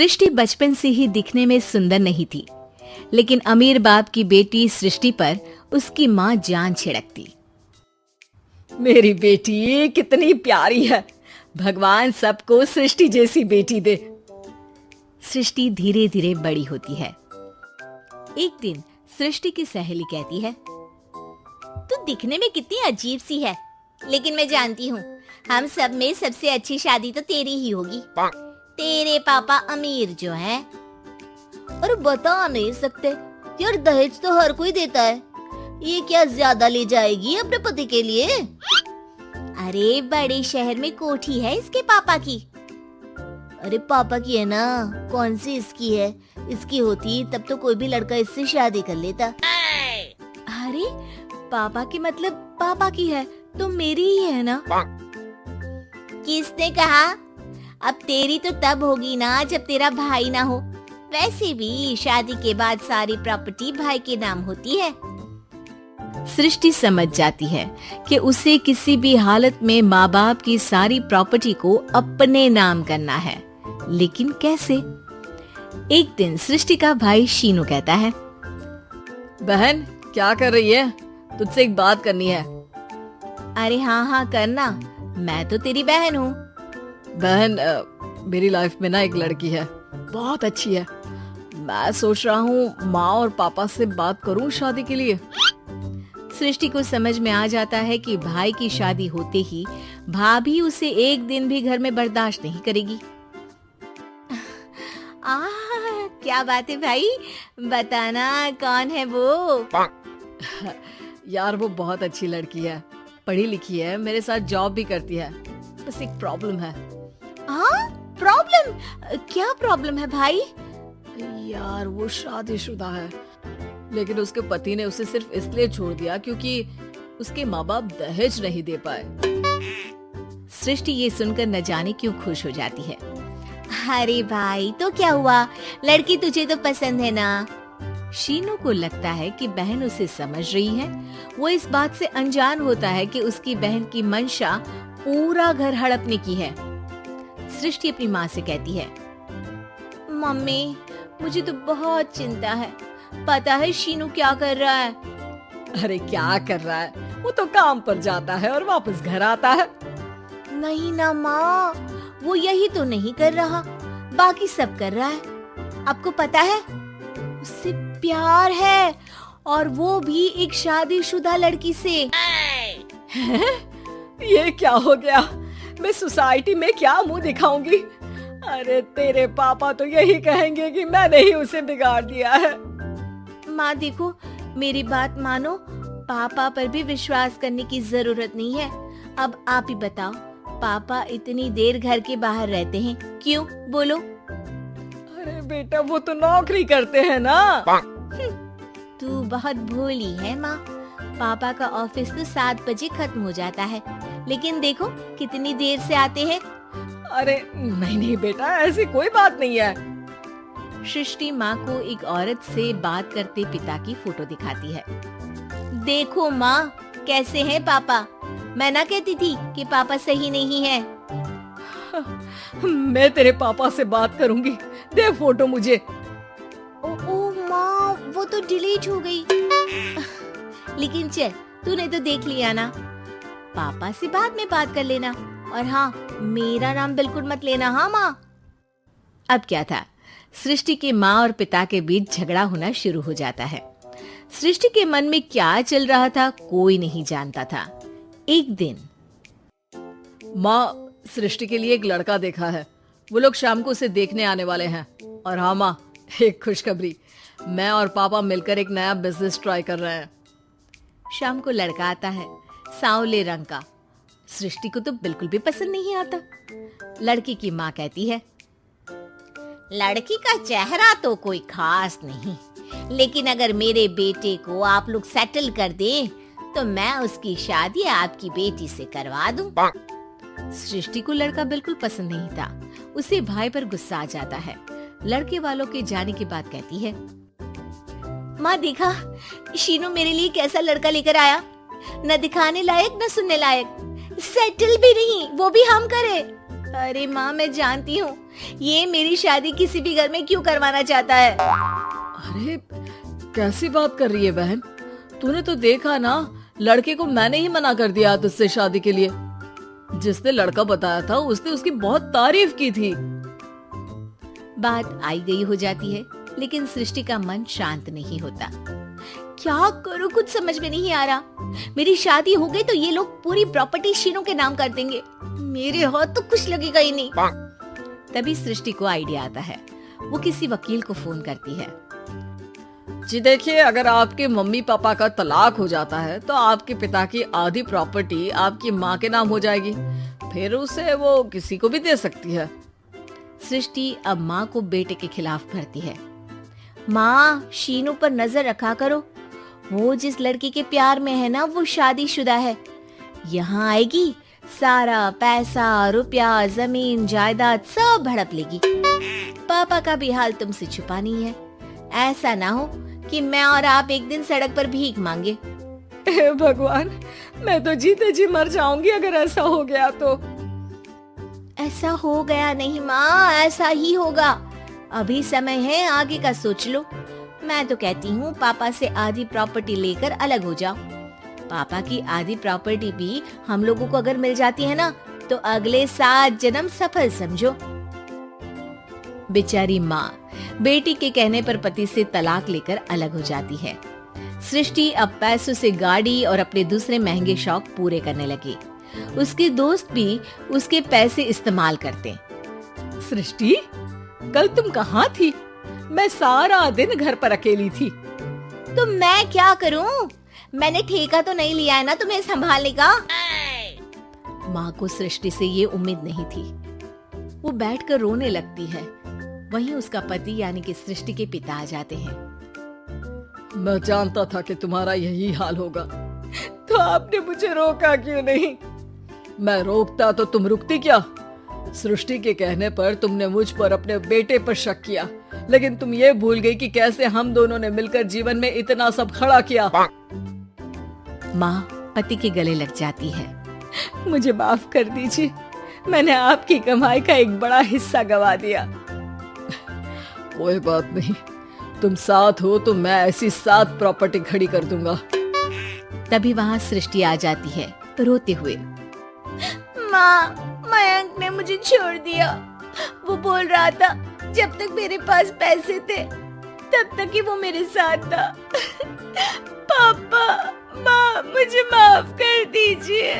सृष्टि बचपन से ही दिखने में सुंदर नहीं थी, लेकिन अमीर बाप की बेटी सृष्टि पर उसकी माँ जान छिड़कती। मेरी बेटी कितनी प्यारी है, भगवान सबको सृष्टि जैसी बेटी दे। सृष्टि धीरे धीरे बड़ी होती है। एक दिन सृष्टि की सहेली कहती है, तू दिखने में कितनी अजीब सी है, लेकिन मैं जानती हूँ हम सब में सबसे अच्छी शादी तो तेरी ही होगी। तेरे पापा अमीर जो है। और बता नहीं सकते यार, दहेज तो हर कोई देता है, ये क्या ज्यादा ले जाएगी अपने पति के लिए? अरे बड़े शहर में कोठी है इसके पापा की। अरे पापा की है ना, कौन सी इसकी है? इसकी होती तब तो कोई भी लड़का इससे शादी कर लेता। अरे पापा की मतलब पापा की है तो मेरी ही है ना? किसने कहा? अब तेरी तो तब होगी ना जब तेरा भाई ना हो। वैसे भी शादी के बाद सारी प्रॉपर्टी भाई के नाम होती है। सृष्टि समझ जाती है कि उसे किसी भी हालत में माँ बाप की सारी प्रॉपर्टी को अपने नाम करना है, लेकिन कैसे? एक दिन सृष्टि का भाई शीनू कहता है, बहन क्या कर रही है? तुझसे एक बात करनी है। अरे हाँ करना, मैं तो तेरी बहन हूँ। बहन मेरी लाइफ में ना एक लड़की है, बहुत अच्छी है। मैं सोच रहा हूँ माँ और पापा से बात करूँ शादी के लिए। सृष्टि को समझ में आ जाता है कि भाई की शादी होते ही भाभी उसे एक दिन भी घर में बर्दाश्त नहीं करेगी। क्या बात है भाई, बताना कौन है वो? यार वो बहुत अच्छी लड़की है, पढ़ी लिखी है, मेरे साथ जॉब भी करती है। बस एक प्रॉब्लम है। प्रॉब्लम? क्या प्रॉब्लम है भाई? यार वो शादीशुदा है, लेकिन उसके पति ने उसे सिर्फ इसलिए छोड़ दिया क्योंकि उसके माँ बाप दहेज नहीं दे पाए। सृष्टि ये सुनकर न जाने क्यों खुश हो जाती है। अरे भाई तो क्या हुआ, लड़की तुझे तो पसंद है ना? शीनू को लगता है कि बहन उसे समझ रही है। वो इस बात से अनजान होता है कि उसकी बहन की मंशा पूरा घर हड़पने की है। सृष्टि अपनी माँ से कहती है, मम्मी मुझे तो बहुत चिंता है। पता है शीनू क्या कर रहा है? अरे क्या कर रहा है? वो तो काम पर जाता है और वापस घर आता है। नहीं ना माँ, वो यही तो नहीं कर रहा, बाकी सब कर रहा है। आपको पता है उससे प्यार है, और वो भी एक शादीशुदा लड़की से। ये क्या हो गया? मैं सोसाइटी में क्या मुंह दिखाऊंगी? अरे तेरे पापा तो यही कहेंगे कि मैंने ही उसे बिगाड़ दिया है। माँ देखो, मेरी बात मानो, पापा पर भी विश्वास करने की जरूरत नहीं है। अब आप ही बताओ, पापा इतनी देर घर के बाहर रहते हैं क्यों? बोलो। अरे बेटा वो तो नौकरी करते हैं ना। तू बहुत भोली है माँ। पापा का ऑफिस तो 7 बजे खत्म हो जाता है, लेकिन देखो कितनी देर से आते हैं। अरे नहीं बेटा, ऐसी कोई बात नहीं है। सृष्टि माँ को एक औरत से बात करते पिता की फोटो दिखाती है। देखो माँ कैसे हैं पापा। मैं ना कहती थी कि पापा सही नहीं है। मैं तेरे पापा से बात करूंगी, दे फोटो मुझे। ओ माँ, वो तो डिलीट हो गई। लेकिन चल, तूने तो देख लिया ना। पापा से बाद में बात कर लेना, और हाँ मेरा नाम बिल्कुल मत लेना। हाँ माँ। अब क्या था, सृष्टि के माँ और पिता के बीच झगड़ा होना शुरू हो जाता है। सृष्टि के मन में क्या चल रहा था कोई नहीं जानता था। एक दिन, माँ सृष्टि के लिए एक लड़का देखा है, वो लोग शाम को उसे देखने आने वाले हैं। और हाँ माँ, एक खुशखबरी, मैं और पापा मिलकर एक नया बिजनेस ट्राई कर रहे हैं। शाम को लड़का आता है, सांवले रंग का। सृष्टि को तो बिल्कुल भी पसंद नहीं आता। लड़की की माँ कहती है, लड़की का चेहरा तो कोई खास नहीं, लेकिन अगर मेरे बेटे को आप लोग सेटल कर दें तो मैं उसकी शादी आपकी बेटी से करवा दूं। सृष्टि को लड़का बिल्कुल पसंद नहीं था। उसे भाई पर गुस्सा आ जाता है। लड़के वालों के जाने के बाद कहती है, माँ देखा शीनू मेरे लिए कैसा लड़का लेकर आया, न दिखाने लायक न सुनने लायक, सेटल भी नहीं, वो भी हम करे। अरे माँ, मैं जानती हूँ ये मेरी शादी किसी भी घर में क्यों करवाना चाहता है। अरे कैसी बात कर रही है बहन, तूने तो देखा ना, लड़के को मैंने ही मना कर दिया तुझसे शादी के लिए। जिसने लड़का बताया था उसने उसकी बहुत तारीफ की थी। बात आई गई हो जाती है, लेकिन सृष्टि का मन शांत नहीं होता। क्या करूं, कुछ समझ में नहीं आ रहा। मेरी शादी हो गई तो ये लोग पूरी प्रॉपर्टी शीनू के नाम कर देंगे, मेरे हाथ तो कुछ लगेगा ही नहीं। तभी सृष्टि को आइडिया आता है। वो किसी वकील को फोन करती है। जी देखिए, अगर आपके मम्मी पापा का तलाक हो जाता है तो आपके पिता की आधी प्रॉपर्टी आपकी माँ के नाम हो जाएगी, फिर उसे वो किसी को भी दे सकती है। सृष्टि अब माँ को बेटे के खिलाफ भरती है। माँ, शीनू पर नजर रखा करो, वो जिस लड़की के प्यार में है ना वो शादीशुदा है। यहाँ आएगी, सारा पैसा, रुपया, जमीन, जायदाद सब हड़प लेगी। पापा का भी हाल तुमसे छुपा नहीं है। ऐसा ना हो कि मैं और आप एक दिन सड़क पर भीख मांगे। हे भगवान, मैं तो जीते जी मर जाऊंगी अगर ऐसा हो गया तो। ऐसा हो गया नहीं माँ, ऐसा ही होगा। अभी समय है, आगे का सोच लो। मैं तो कहती हूँ पापा से आधी प्रॉपर्टी लेकर अलग हो जाओ। पापा की आधी प्रॉपर्टी भी हम लोगों को अगर मिल जाती है ना तो अगले 7 जन्म सफल समझो। बेचारी माँ बेटी के कहने पर पति से तलाक लेकर अलग हो जाती है। सृष्टि अब पैसों से गाड़ी और अपने दूसरे महंगे शौक पूरे करने लगी। उसके दोस्त भी उसके पैसे इस्तेमाल करते। सृष्टि, कल तुम कहाँ थी? मैं सारा दिन घर पर अकेली थी। तो मैं क्या करूं? मैंने ठेका तो नहीं लिया है ना तुम्हें संभालने का। माँ को सृष्टि से ये उम्मीद नहीं थी। वो बैठकर रोने लगती है। वहीं उसका पति यानी कि सृष्टि के पिता आ जाते हैं। मैं जानता था कि तुम्हारा यही हाल होगा, तो आपने मुझे रोका क्यों नहीं? मैं रोकता तो तुम रुकती क्या? सृष्टि के कहने पर तुमने मुझ पर, अपने बेटे पर शक किया, लेकिन तुम ये भूल गई कि कैसे हम दोनों ने मिलकर जीवन में इतना सब खड़ा किया। माँ पति के गले लग जाती है। मुझे माफ कर दीजिए, मैंने आपकी कमाई का एक बड़ा हिस्सा गवा दिया। कोई बात नहीं, तुम साथ हो तो मैं ऐसी 7 प्रॉपर्टी खड़ी कर दूंगा। तभी वहाँ सृष्टि आ जाती है रोते हुए। माँ, मयंक ने मुझे छोड़ दिया। वो बोल रहा था जब तक मेरे पास पैसे थे तब तक ही वो मेरे साथ था। पापा, माँ, मुझे माफ कर दीजिए।